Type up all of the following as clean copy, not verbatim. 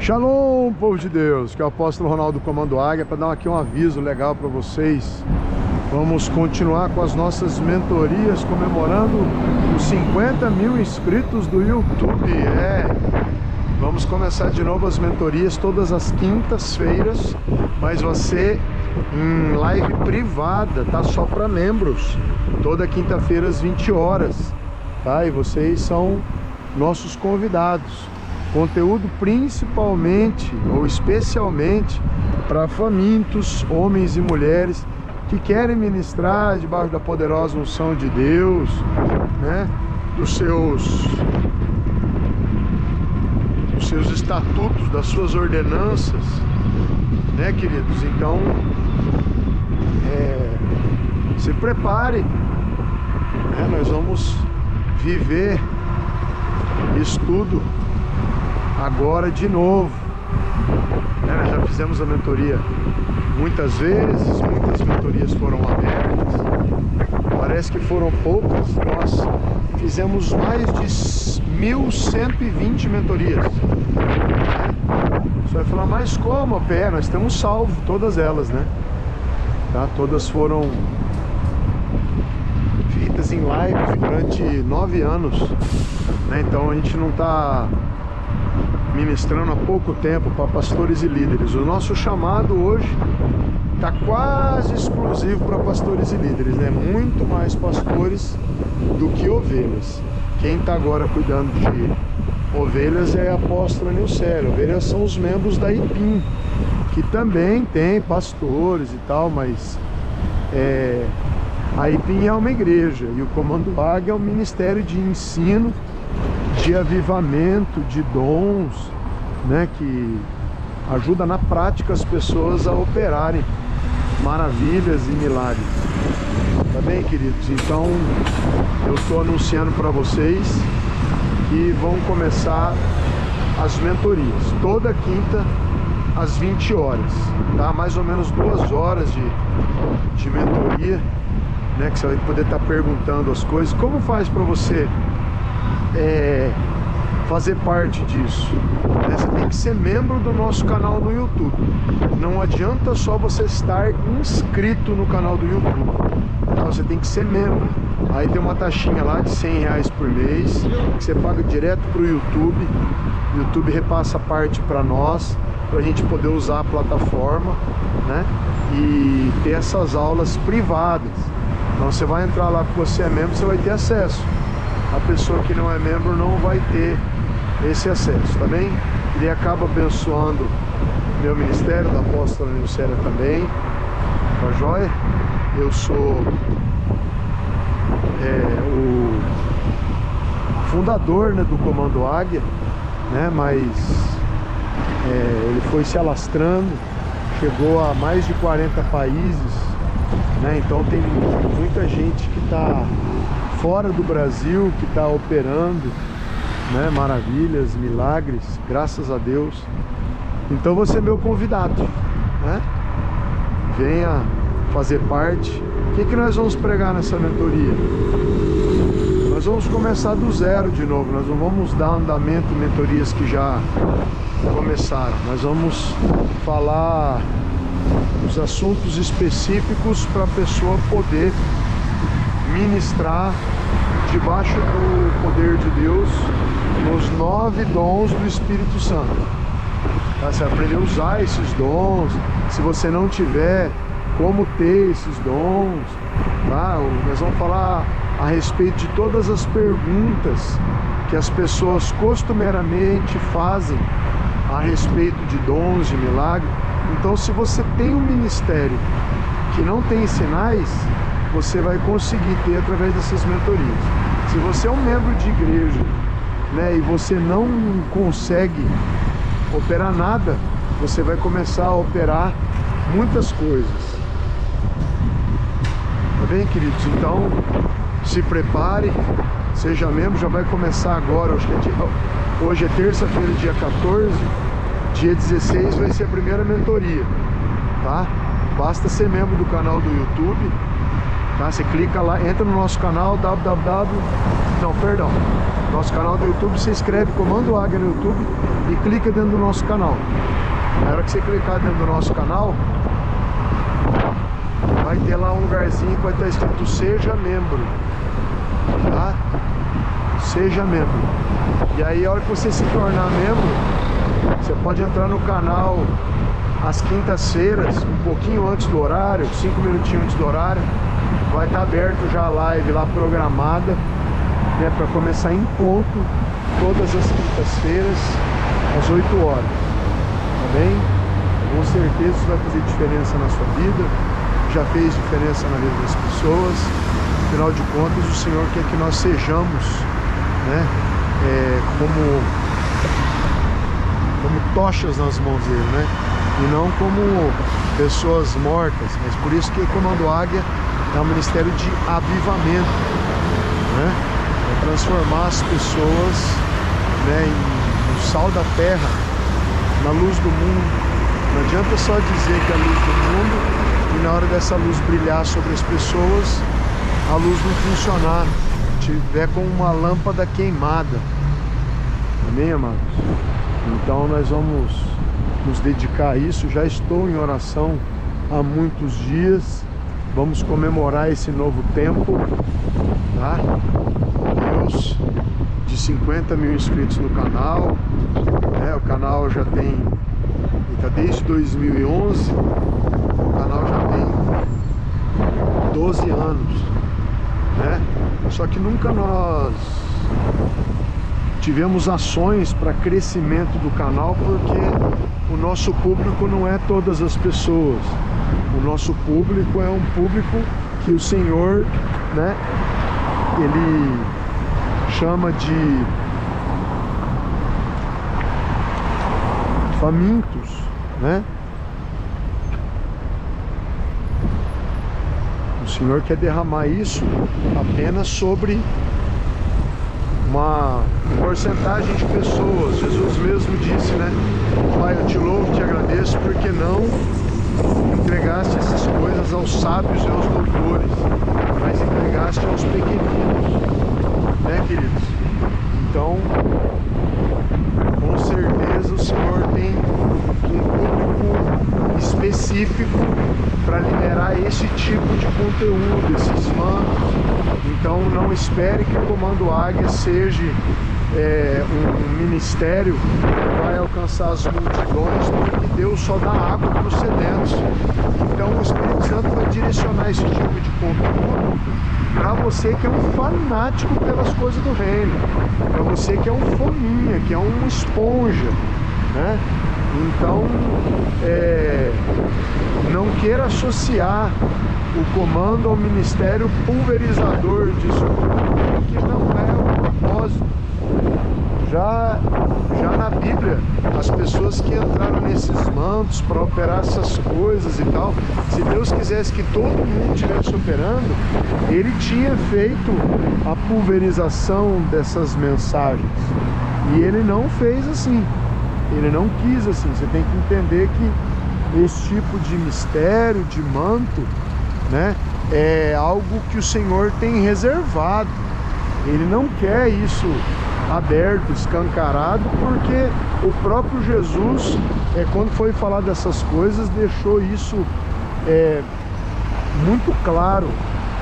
Shalom, povo de Deus, que é o apóstolo Ronaldo Comando Águia, para dar aqui um aviso legal para vocês. Vamos continuar com as nossas mentorias, comemorando os 50 mil inscritos do YouTube. Vamos começar de novo as mentorias todas as quintas-feiras, mas vai ser em live privada, tá? Só para membros, toda quinta-feira às 20 horas, tá? E vocês são nossos convidados. Conteúdo principalmente ou especialmente para famintos, homens e mulheres que querem ministrar debaixo da poderosa unção de Deus, né? Dos seus estatutos, das suas ordenanças, né, queridos? Então, se prepare, né? Nós vamos viver isso tudo agora de novo, né? Nós já fizemos a mentoria muitas vezes, muitas mentorias foram abertas, parece que foram poucas, nós fizemos mais de 1120 mentorias, né? Você vai falar, mas como? Nós estamos salvos, todas elas, né? Tá? Todas foram feitas em live durante 9 anos, né? Então a gente não está ministrando há pouco tempo para pastores e líderes. O nosso chamado hoje está quase exclusivo para pastores e líderes, né? Muito mais pastores do que ovelhas. Quem está agora cuidando de ovelhas é a apóstola Nilcélia. Ovelhas são os membros da IPIM, que também tem pastores e tal, mas a IPIM é uma igreja e o Comando Águia é um ministério de ensino, de avivamento, de dons, né, que ajuda na prática as pessoas a operarem maravilhas e milagres. Tá bem, queridos? Então eu estou anunciando para vocês que vão começar as mentorias toda quinta às 20 horas, tá? Mais ou menos 2 horas de mentoria, né, que você vai poder estar perguntando as coisas. Como faz para você fazer parte disso? Você tem que ser membro do nosso canal no YouTube. Não adianta só você estar inscrito no canal do YouTube, tá? Você tem que ser membro. Aí tem uma taxinha lá de R$100 por mês, que você paga direto para o YouTube. O YouTube repassa parte para nós, para a gente poder usar a plataforma, né? E ter essas aulas privadas. Então você vai entrar lá, porque você é membro, você vai ter acesso. A pessoa que não é membro não vai ter esse acesso, tá bem? Ele acaba abençoando meu ministério, da apóstola Nilcélia também, tá joia? Eu sou o fundador, né, do Comando Águia, né? Mas ele foi se alastrando, chegou a mais de 40 países, né? Então tem muita gente que está fora do Brasil, que está operando, né, maravilhas, milagres, graças a Deus. Então você é meu convidado, né? Venha fazer parte. O que nós vamos pregar nessa mentoria? Nós vamos começar do zero de novo. Nós não vamos dar andamento em mentorias que já começaram. Nós vamos falar os assuntos específicos para a pessoa poder ministrar debaixo do poder de Deus nos 9 dons do Espírito Santo, tá? Você vai aprender a usar esses dons. Se você não tiver, como ter esses dons, tá? Nós vamos falar a respeito de todas as perguntas que as pessoas costumeiramente fazem a respeito de dons, de milagre. Então, se você tem um ministério que não tem sinais, você vai conseguir ter através dessas mentorias. Se você é um membro de igreja, né, e você não consegue operar nada, você vai começar a operar muitas coisas. Tá bem, queridos? Então se prepare, seja membro. Já vai começar agora, acho que hoje é terça-feira, dia 14, dia 16 vai ser a primeira mentoria, tá? Basta ser membro do canal do YouTube, tá? Você clica lá, entra no nosso canal, nosso canal do YouTube, você escreve Comando Águia no YouTube e clica dentro do nosso canal. Na hora que você clicar dentro do nosso canal, vai ter lá um lugarzinho que vai estar escrito Seja Membro, tá? Seja Membro. E aí a hora que você se tornar membro, você pode entrar no canal às quintas-feiras, um pouquinho antes do horário, 5 minutinhos antes do horário. Vai estar aberto já a live lá programada, né, para começar em ponto todas as quintas-feiras às 8 horas, tá bem? Com certeza isso vai fazer diferença na sua vida, já fez diferença na vida das pessoas. Afinal de contas, o Senhor quer que nós sejamos, né, como tochas nas mãos dele, né? E não como pessoas mortas. Mas por isso que o Comando Águia é um ministério de avivamento, né? É transformar as pessoas, né, no sal da terra, na luz do mundo. Não adianta só dizer que é a luz do mundo e na hora dessa luz brilhar sobre as pessoas, a luz não funcionar, tiver com uma lâmpada queimada. Amém, amados? Então nós vamos nos dedicar a isso. Já estou em oração há muitos dias. Vamos comemorar esse novo tempo, tá? Deus, de 50 mil inscritos no canal, né? O canal já tem, tá desde 2011, o canal já tem 12 anos, né? Só que nunca nós tivemos ações para crescimento do canal, porque o nosso público não é todas as pessoas. O nosso público é um público que o Senhor, né, ele chama de famintos, né? O Senhor quer derramar isso apenas sobre uma porcentagem de pessoas. Jesus mesmo disse, né? Pai, eu te louvo, te agradeço, porque não entregaste essas coisas aos sábios e aos doutores, mas entregaste aos pequeninos, né, queridos? Então, com certeza o Senhor tem um público específico para liberar esse tipo de conteúdo, esses mantos. Então não espere que o Comando Águia seja um ministério que vai alcançar as multidões, porque Deus só dá água para os sedentos. Então o Espírito Santo vai direcionar esse tipo de conteúdo para você que é um fanático pelas coisas do reino, para você que é um fominha, que é uma esponja, né? Então, não queira associar o comando ao ministério pulverizador disso, que não é o propósito. Já na Bíblia, as pessoas que entraram nesses mantos para operar essas coisas e tal, se Deus quisesse que todo mundo estivesse operando, Ele tinha feito a pulverização dessas mensagens. E Ele não fez assim. Ele não quis assim. Você tem que entender que esse tipo de mistério, de manto, né, é algo que o Senhor tem reservado. Ele não quer isso aberto, escancarado, porque o próprio Jesus, quando foi falar dessas coisas, deixou isso muito claro,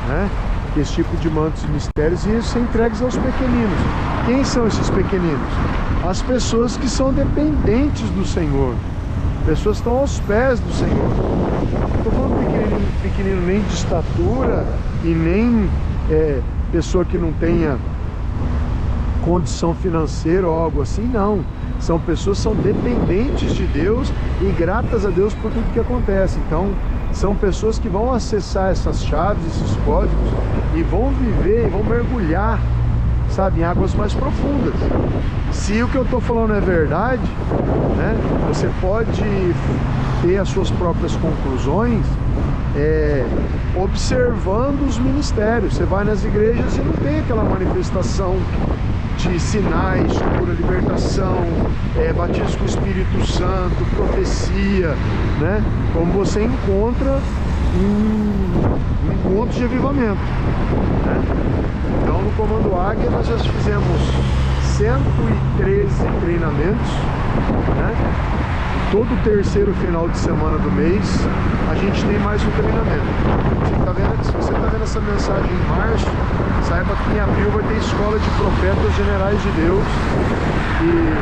né? Esse tipo de mantos e mistérios iam ser entregues aos pequeninos. Quem são esses pequeninos? As pessoas que são dependentes do Senhor, pessoas que estão aos pés do Senhor. Não estou falando pequenino nem de estatura e nem pessoa que não tenha condição financeira ou algo assim, não. São pessoas que são dependentes de Deus e gratas a Deus por tudo que acontece. Então, são pessoas que vão acessar essas chaves, esses códigos, e vão viver, e vão mergulhar, sabe, em águas mais profundas. Se o que eu estou falando é verdade, né, você pode ter as suas próprias conclusões observando os ministérios. Você vai nas igrejas e não tem aquela manifestação de sinais, de cura, libertação, batismo com o Espírito Santo, profecia, né? Como você encontra em encontros de avivamento, né? Então no Comando Águia nós já fizemos 113 treinamentos, né? Todo terceiro final de semana do mês a gente tem mais um treinamento. Se você está vendo essa mensagem em março, saiba que em abril vai ter escola de profetas generais de Deus e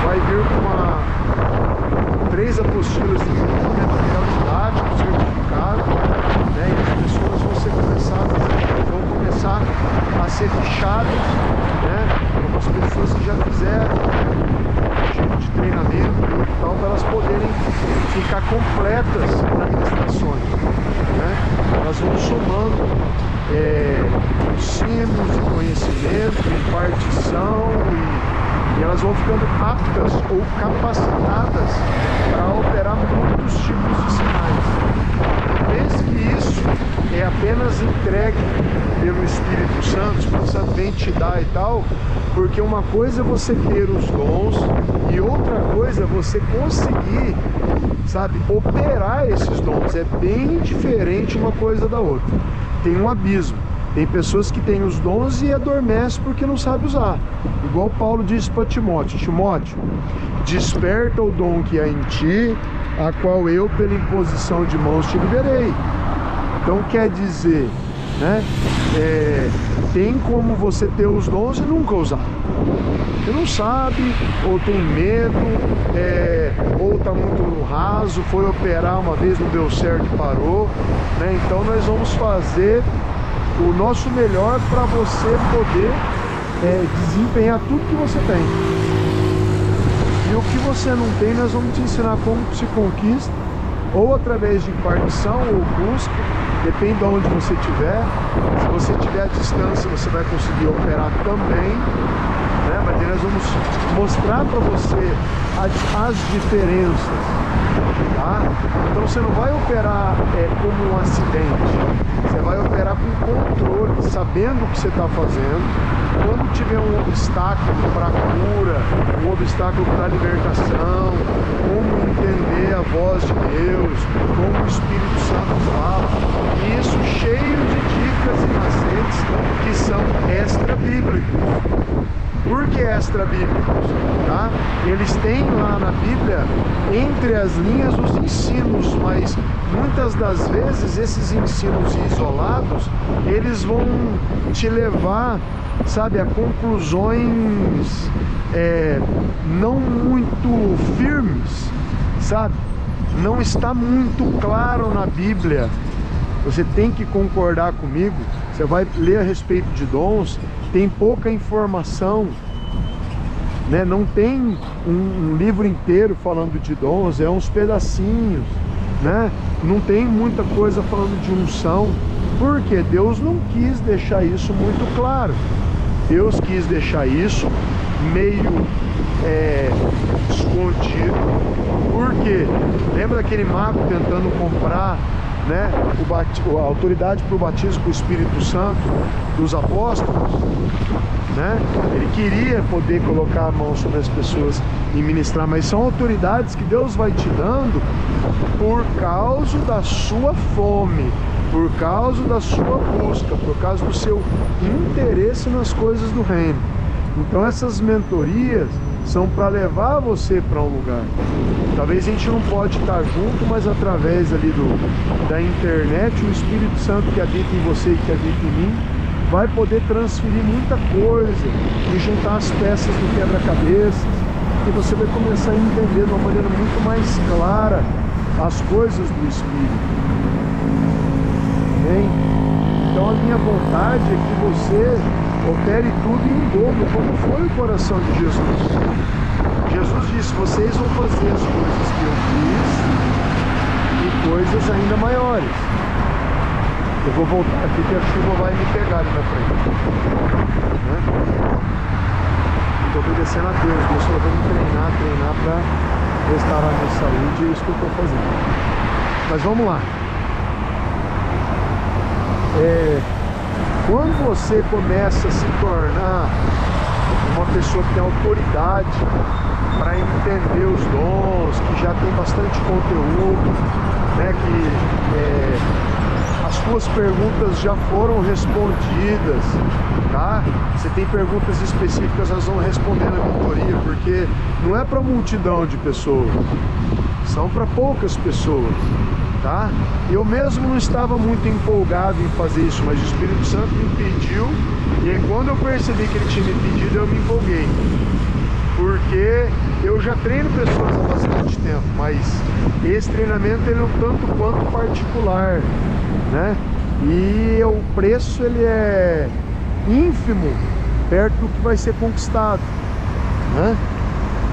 vai vir com 3 apostilas de material didático certificado, né? E as pessoas vão começar a ser fichadas, né? Com as pessoas que já fizeram tipo de treinamento e tal, para elas poderem ficar completas para ministrações, né? Elas vão somando ensinos e conhecimento, impartição e elas vão ficando aptas ou capacitadas para operar muitos tipos de sinais. Desde que isso é apenas entregue pelo Espírito Santo, o Espírito Santo vem te dar e tal, porque uma coisa é você ter os dons e outra coisa é você conseguir, sabe, operar esses dons. É bem diferente uma coisa da outra. Tem um abismo. Tem pessoas que têm os dons e adormecem porque não sabem usar. Igual Paulo disse para Timóteo: Timóteo, desperta o dom que há em ti, a qual eu, pela imposição de mãos, te liberei. Então quer dizer, né? Tem como você ter os dons e nunca usar. Você não sabe, ou tem medo, ou está muito no raso, foi operar uma vez, não deu certo e parou, né? Então nós vamos fazer o nosso melhor para você poder desempenhar tudo que você tem. E o que você não tem, nós vamos te ensinar como se conquista, ou através de impartição ou busca, depende de onde você estiver. Se você estiver à distância, você vai conseguir operar também, né? Mas nós vamos mostrar para você as diferenças, tá? Então você não vai operar como um acidente, você vai operar com controle, sabendo o que você está fazendo. Quando tiver um obstáculo para a cura, um obstáculo para a libertação, como entender a voz de Deus, como o Espírito Santo fala, isso cheio de dicas e macetes que são extra-bíblicos. Por que extra-bíblicos? Tá? Eles têm lá na Bíblia, entre as linhas, os ensinos, mas muitas das vezes esses ensinos isolados, eles vão te levar, sabe, a conclusões não muito firmes, sabe? Não está muito claro na Bíblia. Você tem que concordar comigo. Você vai ler a respeito de dons, tem pouca informação, né? Não tem um livro inteiro falando de dons, uns pedacinhos, né? Não tem muita coisa falando de unção, porque Deus não quis deixar isso muito claro. Deus quis deixar isso meio escondido. Por quê? Lembra daquele mago tentando comprar, né, a autoridade para o batismo com o Espírito Santo dos apóstolos, né? Ele queria poder colocar a mão sobre as pessoas e ministrar, mas são autoridades que Deus vai te dando por causa da sua fome, por causa da sua busca, por causa do seu interesse nas coisas do reino. Então essas mentorias são para levar você para um lugar. Talvez a gente não pode estar junto, mas através ali da internet, o Espírito Santo que habita em você e que habita em mim vai poder transferir muita coisa e juntar as peças do quebra-cabeças, e você vai começar a entender de uma maneira muito mais clara as coisas do Espírito. Amém? Então a minha vontade é que você opere tudo em dobro, como foi o coração de Jesus. Jesus disse: vocês vão fazer as coisas que eu fiz e coisas ainda maiores. Eu vou voltar aqui que a chuva vai me pegar ali na frente, né? Estou obedecendo a Deus. Deus falou para me treinar para restaurar a minha saúde, e é isso que eu estou fazendo. Mas vamos lá. Quando você começa a se tornar uma pessoa que tem autoridade para entender os dons, que já tem bastante conteúdo, né, que as suas perguntas já foram respondidas, tá? Você tem perguntas específicas, nós vamos responder na mentoria, porque não é para multidão de pessoas, são para poucas pessoas, tá? Eu mesmo não estava muito empolgado em fazer isso, mas o Espírito Santo me pediu, e aí quando eu percebi que ele tinha me pedido, eu me empolguei. Porque eu já treino pessoas há bastante tempo, mas esse treinamento ele é um tanto quanto particular, né? E o preço ele é ínfimo perto do que vai ser conquistado, né?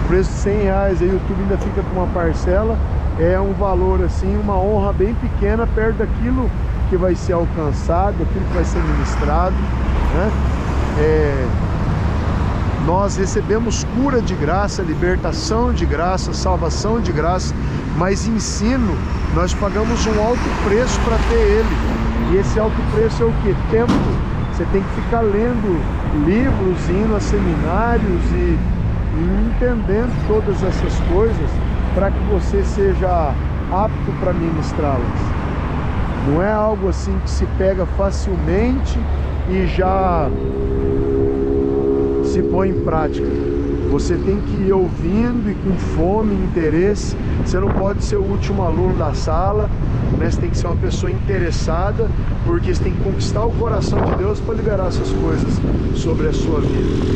O preço de R$100, aí o YouTube ainda fica com uma parcela, é um valor assim, uma honra bem pequena perto daquilo que vai ser alcançado, daquilo que vai ser ministrado, né? Nós recebemos cura de graça, libertação de graça, salvação de graça, mas ensino, nós pagamos um alto preço para ter ele. E esse alto preço é o que? Tempo. Você tem que ficar lendo livros, indo a seminários e entendendo todas essas coisas para que você seja apto para ministrá-las. Não é algo assim que se pega facilmente e já se põe em prática. Você tem que ir ouvindo e com fome, interesse. Você não pode ser o último aluno da sala, né? Você tem que ser uma pessoa interessada, porque você tem que conquistar o coração de Deus para liberar essas coisas sobre a sua vida,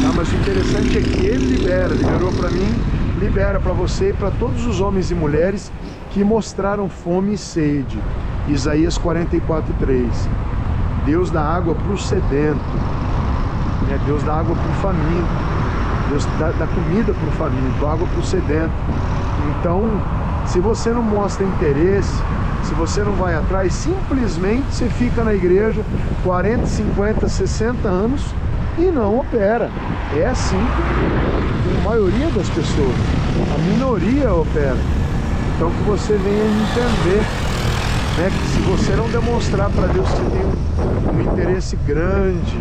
tá? Mas o interessante é que Ele liberou para mim, libera para você e para todos os homens e mulheres que mostraram fome e sede. Isaías 44:3. Deus dá água para o sedento, né? Deus dá água para o faminto, Deus dá comida para o faminto, água para o sedento. Então, se você não mostra interesse, se você não vai atrás, simplesmente você fica na igreja 40, 50, 60 anos e não opera. É assim com a maioria das pessoas. A minoria opera. Então que você venha entender, né, que se você não demonstrar para Deus que você tem um interesse grande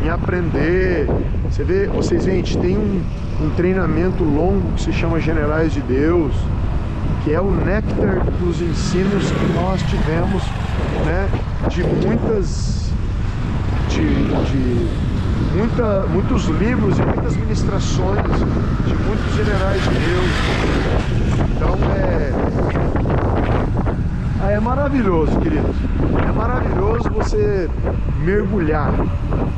em aprender, vocês veem, a gente tem um treinamento longo que se chama Generais de Deus, que é o néctar dos ensinos que nós tivemos, né, muitos livros e muitas ministrações de muitos generais de Deus. Então é maravilhoso, queridos. É maravilhoso você mergulhar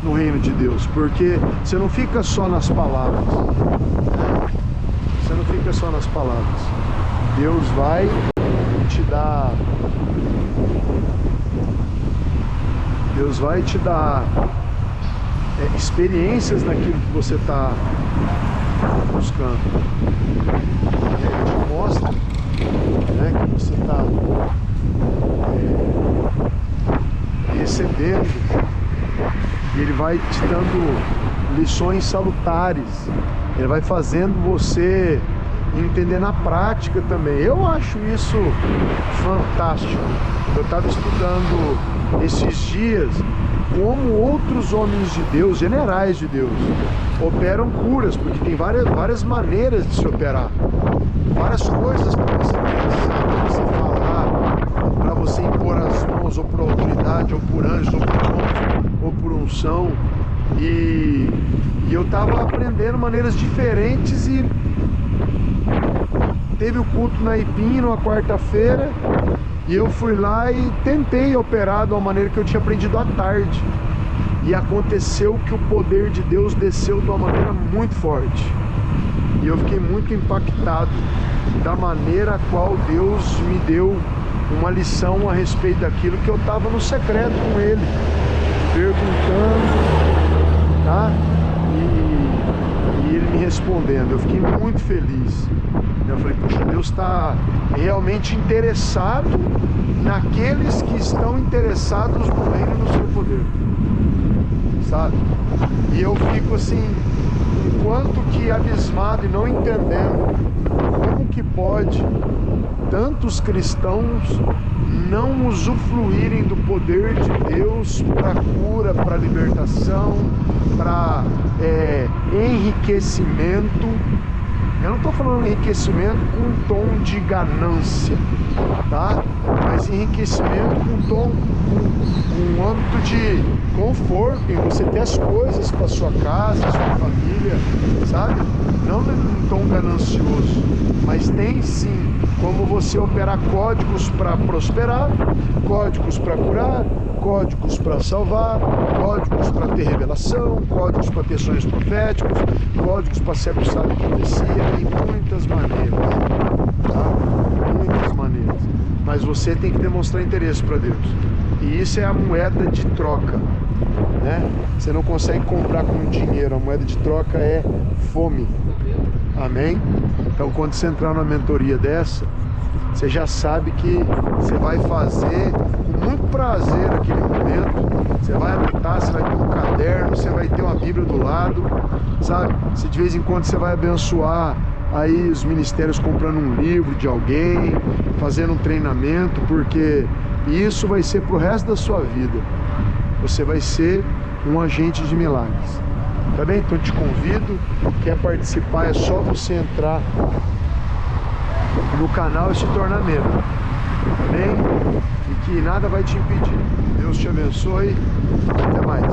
no reino de Deus, porque você não fica só nas palavras, né? Você não fica só nas palavras. Deus vai te dar, experiências naquilo que você está buscando. E aí Ele te mostra, né, que você está recebendo, e Ele vai te dando lições salutares. Ele vai fazendo você entender na prática também. Eu acho isso fantástico. Eu estava estudando esses dias como outros homens de Deus, generais de Deus, operam curas, porque tem várias maneiras de se operar, várias coisas para você pensar, para você falar, para você impor as mãos, ou por autoridade, ou por anjos, ou por dons, ou por unção. E eu estava aprendendo maneiras diferentes, e teve o culto na Ipim numa quarta-feira, e eu fui lá e tentei operar de uma maneira que eu tinha aprendido à tarde. E aconteceu que o poder de Deus desceu de uma maneira muito forte. E eu fiquei muito impactado da maneira a qual Deus me deu uma lição a respeito daquilo que eu estava no secreto com Ele, perguntando, tá? E Ele me respondendo. Eu fiquei muito feliz. Eu falei, poxa, Deus está realmente interessado naqueles que estão interessados no reino e no seu poder, sabe? E eu fico assim, enquanto que abismado e não entendendo como que pode tantos cristãos não usufruírem do poder de Deus para cura, para libertação, para enriquecimento. Eu não estou falando enriquecimento com um tom de ganância, tá? Mas enriquecimento com um âmbito de conforto, em você ter as coisas para sua casa, sua família, sabe? Não num tom ganancioso, mas tem sim como você operar códigos para prosperar, códigos para curar, códigos para salvar, códigos para ter revelação, códigos para ter sonhos proféticos, códigos para ser aguçado em profecia, tem muitas maneiras, tá? Muitas maneiras. Mas você tem que demonstrar interesse para Deus. E isso é a moeda de troca, né? Você não consegue comprar com dinheiro, a moeda de troca é fome. Amém? Então quando você entrar numa mentoria dessa, você já sabe que você vai fazer com muito prazer aquele momento. Você vai anotar, você vai ter um caderno, você vai ter uma Bíblia do lado, sabe? Se de vez em quando você vai abençoar aí os ministérios comprando um livro de alguém, fazendo um treinamento, porque isso vai ser pro resto da sua vida. Você vai ser um agente de milagres. Tá bem? Então eu te convido. Quer participar, é só você entrar no canal e se tornar membro. Tá bem? E que nada vai te impedir. Deus te abençoe. Até mais.